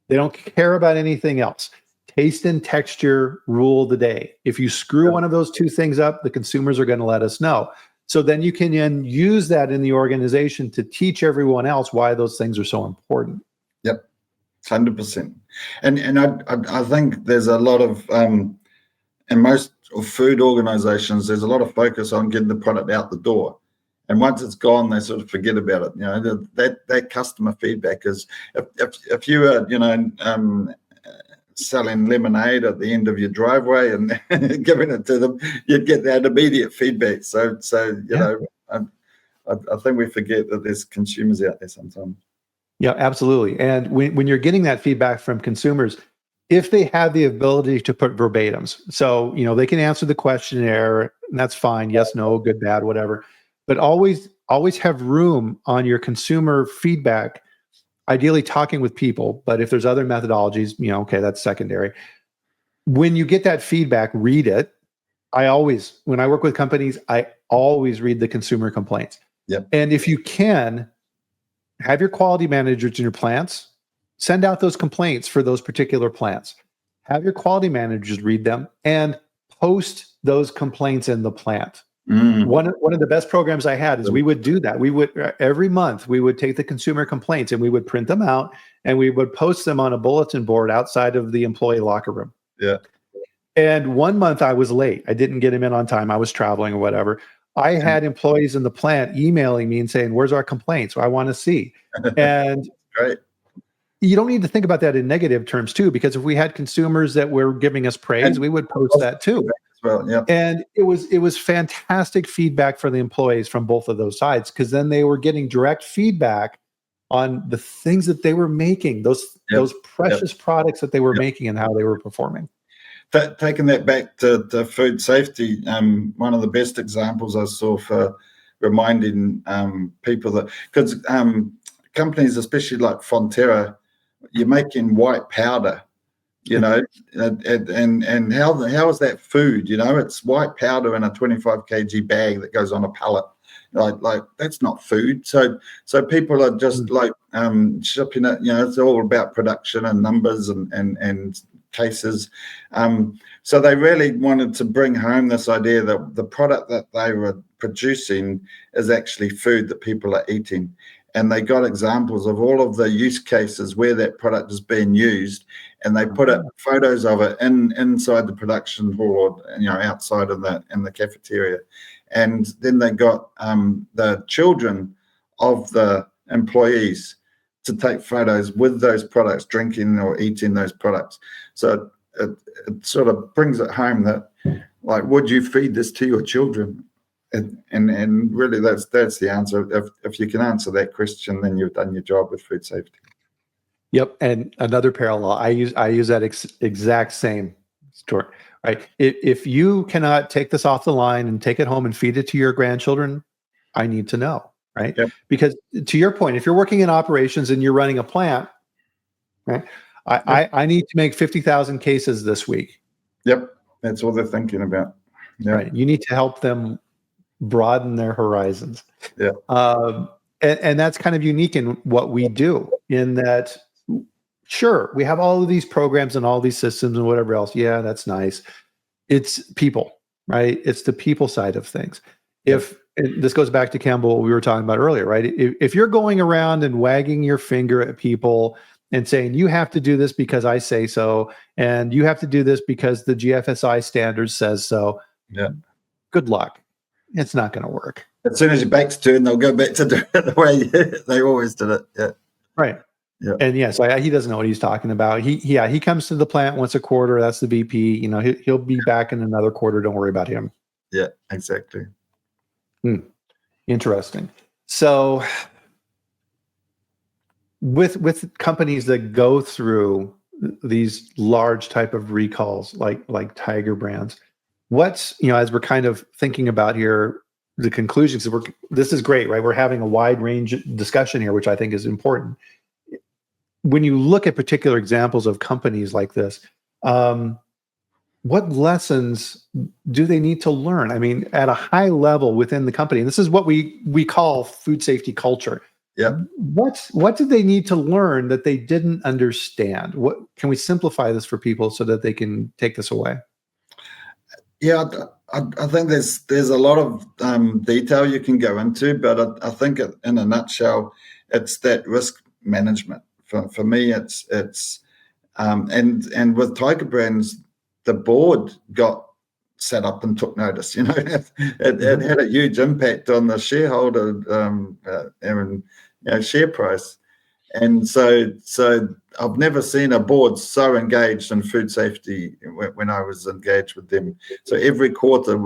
They don't care about anything else. Taste and texture rule the day. If you screw one of those two things up, the consumers are going to let us know. So then you can use that in the organization to teach everyone else why those things are so important. 100%. And I think there's a lot of, in most food organizations, there's a lot of focus on getting the product out the door. And once it's gone, they sort of forget about it. That customer feedback is, if you are, selling lemonade at the end of your driveway and giving it to them, you'd get that immediate feedback. So I think we forget that there's consumers out there sometimes. Yeah, absolutely. And when you're getting that feedback from consumers, if they have the ability to put verbatims, so they can answer the questionnaire, and that's fine. Yes, no, good, bad, whatever. But always have room on your consumer feedback. Ideally talking with people, but if there's other methodologies, okay, that's secondary. When you get that feedback, read it. When I work with companies, I always read the consumer complaints. And if you can, have your quality managers in your plants send out those complaints for those particular plants. Have your quality managers read them and post those complaints in the plant. One of the best programs I had is we would do that. We would every month we would take the consumer complaints and we would print them out and we would post them on a bulletin board outside of the employee locker room. And one month I was late. I didn't get them in on time. I was traveling or whatever. I had employees in the plant emailing me and saying, "Where's our complaints? I want to see." And you don't need to think about that in negative terms too, because if we had consumers that were giving us praise, we would post that too. And it was fantastic feedback for the employees from both of those sides, because then they were getting direct feedback on the things that they were making, those precious products that they were making and how they were performing. Taking that back to food safety, one of the best examples I saw for reminding people that, because companies, especially like Fonterra, you're making white powder. And how is that food? It's white powder in a 25 kg bag that goes on a pallet. Like that's not food. So people are just shipping it. It's all about production and numbers and cases. So they really wanted to bring home this idea that the product that they were producing is actually food that people are eating. And they got examples of all of the use cases where that product is being used, and they put up photos of it inside the production hall or outside of in the cafeteria. And then they got the children of the employees to take photos with those products, drinking or eating those products. So it sort of brings it home that, like, would you feed this to your children? And really that's the answer. If you can answer that question, then you've done your job with food safety. Yep. And another parallel, I use that exact same story. Right. If you cannot take this off the line and take it home and feed it to your grandchildren, I need to know. Right. Yep. Because to your point, if you're working in operations and you're running a plant, right, I need to make 50,000 cases this week. Yep. That's all they're thinking about. Yep. Right. You need to help them broaden their horizons. Yeah. And that's kind of unique in what we do, in that, sure, we have all of these programs and all these systems and whatever else. Yeah, that's nice. It's people, right? It's the people side of things. And this goes back to Campbell, what we were talking about earlier, right? If you're going around and wagging your finger at people and saying, you have to do this because I say so, and you have to do this because the GFSI standard says so, good luck. It's not going to work. As soon as your back's turned, they'll go back to do it the way they always did it. Yeah. Right. Yeah. And so he doesn't know what he's talking about. He comes to the plant once a quarter. That's the VP. He'll be back in another quarter. Don't worry about him. Yeah, exactly. Interesting. So with companies that go through these large type of recalls, like Tiger Brands, what's, as we're kind of thinking about here, the conclusions, this is great, right? We're having a wide range discussion here, which I think is important. When you look at particular examples of companies like this, what lessons do they need to learn? I mean, at a high level within the company, and this is what we call food safety culture. Yeah. What did they need to learn that they didn't understand? What can we simplify this for people so that they can take this away? Yeah, I think there's a lot of detail you can go into, but I think in a nutshell, it's that risk management. For me, it's and with Tiger Brands, the board got set up and took notice. It had a huge impact on the shareholder share price, and so I've never seen a board so engaged in food safety when I was engaged with them. So every quarter,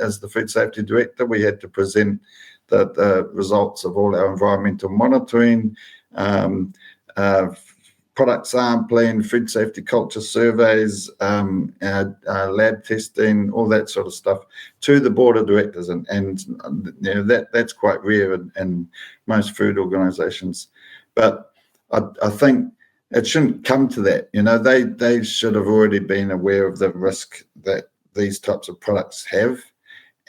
as the food safety director, we had to present the results of all our environmental monitoring, product sampling, food safety culture surveys, lab testing, all that sort of stuff to the board of directors, and that's quite rare in most food organisations. But I think it shouldn't come to that. They should have already been aware of the risk that these types of products have,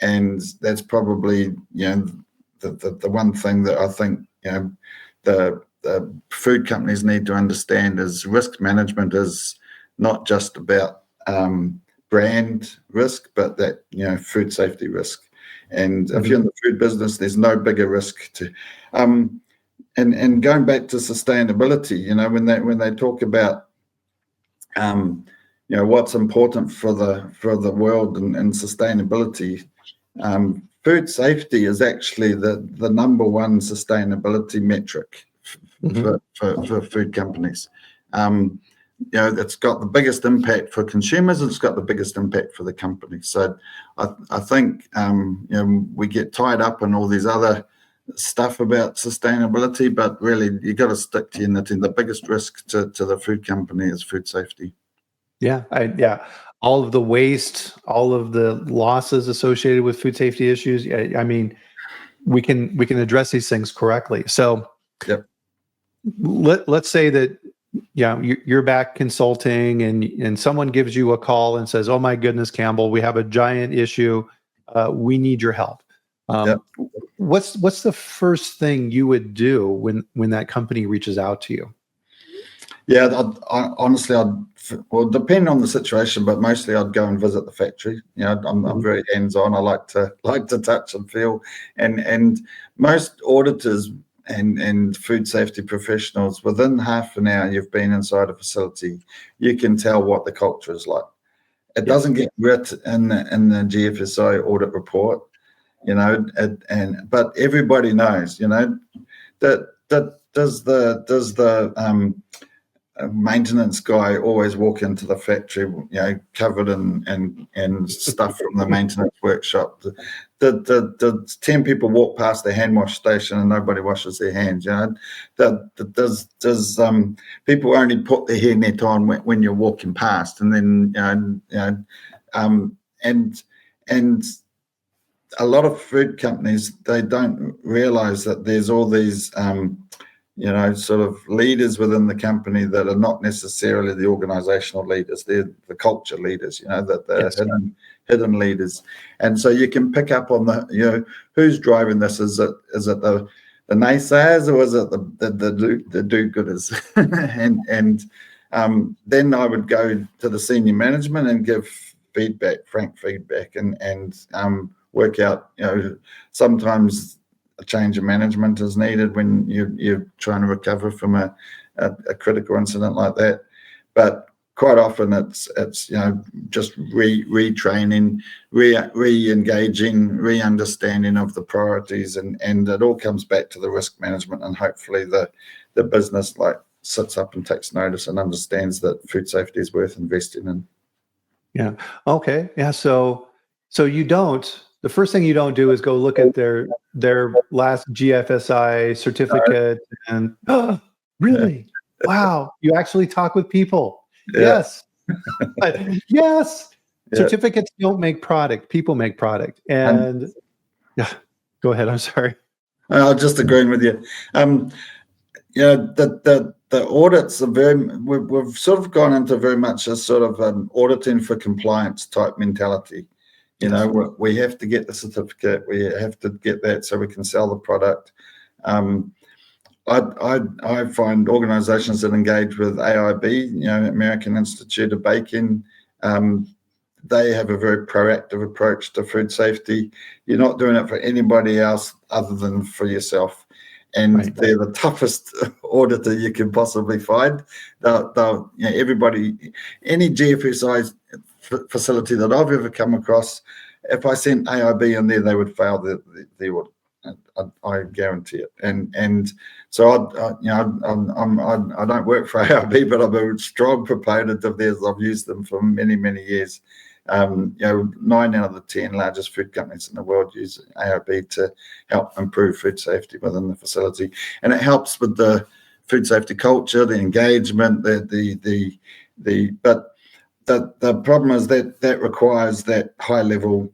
and that's probably the one thing that I think the food companies need to understand is risk management is not just about brand risk, but that food safety risk. And if you're in the food business, there's no bigger risk to. And going back to sustainability, when they talk about what's important for the world and sustainability, food safety is actually the number one sustainability metric for food companies. It's got the biggest impact for consumers, and it's got the biggest impact for the company. So I think we get tied up in all these other stuff about sustainability, but really you got to stick to your knitting. The biggest risk to the food company is food safety. Yeah, all of the waste, all of the losses associated with food safety issues. I mean, we can address these things correctly. So, let's say that you're back consulting, and someone gives you a call and says, "Oh my goodness, Campbell, we have a giant issue. We need your help." What's the first thing you would do when that company reaches out to you? Yeah, honestly, depend on the situation, but mostly I'd go and visit the factory. I'm very hands-on. I like to touch and feel, and most auditors and food safety professionals, within half an hour you've been inside a facility, you can tell what the culture is like. It doesn't get written in the GFSI audit report, but everybody knows, that does the a maintenance guy always walk into the factory, covered in stuff from the maintenance workshop. The 10 people walk past the hand wash station and nobody washes their hands. Does people only put their hairnet on when you're walking past, and then and a lot of food companies, they don't realize that there's all these sort of leaders within the company that are not necessarily the organizational leaders. They're the culture leaders, that they're Yes. hidden leaders. And so you can pick up on the, who's driving this. Is it the naysayers, or is it the do-gooders? and then I would go to the senior management and give frank feedback, and work out, sometimes a change of management is needed when you're trying to recover from a critical incident like that. But quite often it's just retraining, re-engaging, re-understanding of the priorities, and it all comes back to the risk management, and hopefully the business sits up and takes notice and understands that food safety is worth investing in. Yeah. Okay. Yeah. So the first thing you don't do is go look at their last GFSI certificate and really? Wow. You actually talk with people. Yeah. Yes. Yes. Yeah. Certificates don't make product. People make product. And yeah, go ahead. I'm sorry. I'll just agreeing with you. The audits are we've sort of gone into very much a sort of an auditing for compliance type mentality. We have to get the certificate. We have to get that so we can sell the product. I find organisations that engage with AIB, American Institute of Baking, they have a very proactive approach to food safety. You're not doing it for anybody else other than for yourself. And right. They're the toughest auditor you can possibly find. Everybody, any GFSI facility that I've ever come across, if I sent AIB in there, they would fail the audit. I guarantee it. And so I don't work for AIB, but I'm a strong proponent of theirs. I've used them for many, many years. 9 out of the 10 largest food companies in the world use AIB to help improve food safety within the facility, and it helps with the food safety culture, the engagement, but the problem is that requires that high level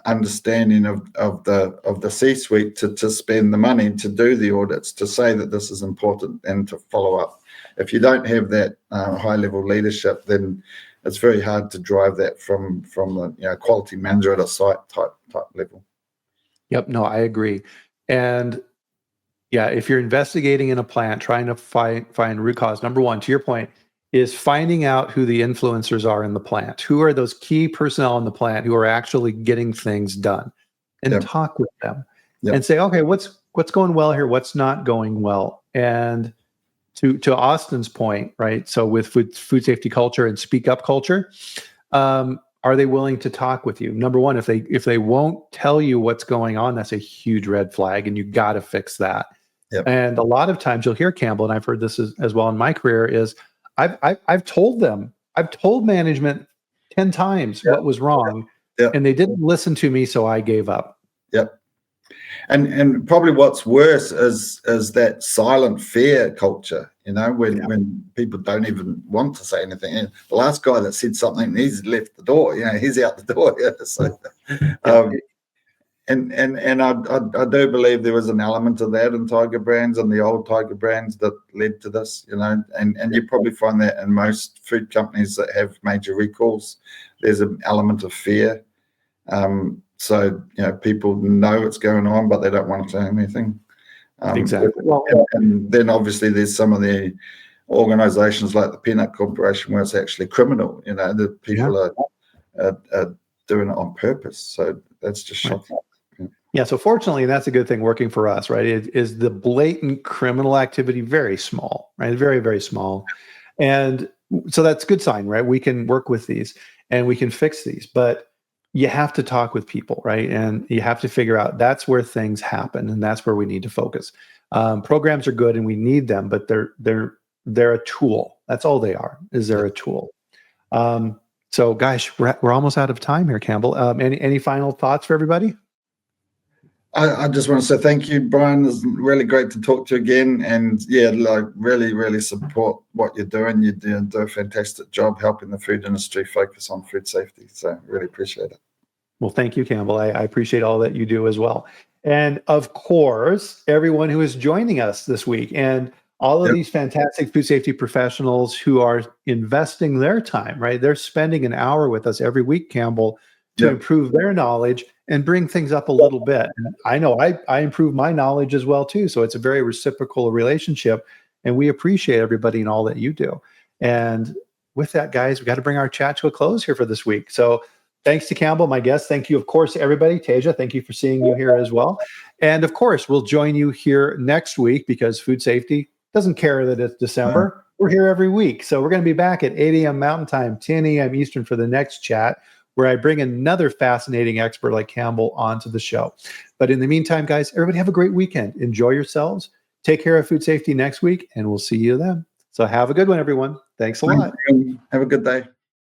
understanding of the C-suite to spend the money to do the audits, to say that this is important, and to follow up. If you don't have that high level leadership, then it's very hard to drive that from the quality manager at a site type level. Yep. No, I agree. And yeah, if you're investigating in a plant, trying to find root cause, number one, to your point, is finding out who the influencers are in the plant. Who are those key personnel in the plant who are actually getting things done, and Yep. talk with them Yep. and say, okay, what's going well here? What's not going well? And to Austin's point, right? So with food safety culture and speak up culture, are they willing to talk with you? Number one, if they won't tell you what's going on, that's a huge red flag, and you got to fix that. Yep. And a lot of times you'll hear, Campbell, and I've heard this as well in my career, is I've told management 10 times what was wrong, and they didn't listen to me, so I gave up. Yep. And probably what's worse is that silent fear culture, when people don't even want to say anything. And the last guy that said something, he's left the door, he's out the door. So, and I do believe there was an element of that in Tiger Brands and the old Tiger Brands that led to this, and you probably find that in most food companies that have major recalls, there's an element of fear. So, people know what's going on, but they don't want to say anything. Exactly. And then obviously there's some of the organizations like the Peanut Corporation where it's actually criminal, the people are doing it on purpose. So that's just shocking. Right. Yeah. So fortunately, that's a good thing working for us, right? Is the blatant criminal activity very small, right? Very, very small. And so that's a good sign, right? We can work with these and we can fix these, but you have to talk with people, right? And you have to figure out that's where things happen, and that's where we need to focus. Programs are good and we need them, but they're they're a tool. That's all they are, is they're a tool. So gosh, we're almost out of time here, Campbell. Any final thoughts for everybody? I just want to say thank you, Bryan. It's really great to talk to you again. And yeah, like really, really support what you're doing. You do a fantastic job helping the food industry focus on food safety. So really appreciate it. Well, thank you, Campbell. I appreciate all that you do as well. And of course, everyone who is joining us this week and all of these fantastic food safety professionals who are investing their time, right? They're spending an hour with us every week, Campbell, to improve their knowledge and bring things up a little bit. And I know I improve my knowledge as well, too. So it's a very reciprocal relationship. And we appreciate everybody and all that you do. And with that, guys, we got to bring our chat to a close here for this week. So thanks to Campbell, my guest. Thank you, of course, to everybody. Tasia, thank you for seeing you here as well. And of course, we'll join you here next week because food safety doesn't care that it's December. We're here every week. So we're going to be back at 8 a.m. Mountain Time, 10 a.m. Eastern for the next chat, where I bring another fascinating expert like Campbell onto the show. But in the meantime, guys, everybody have a great weekend. Enjoy yourselves. Take care of food safety next week, and we'll see you then. So have a good one, everyone. Thanks a lot. Have a good day.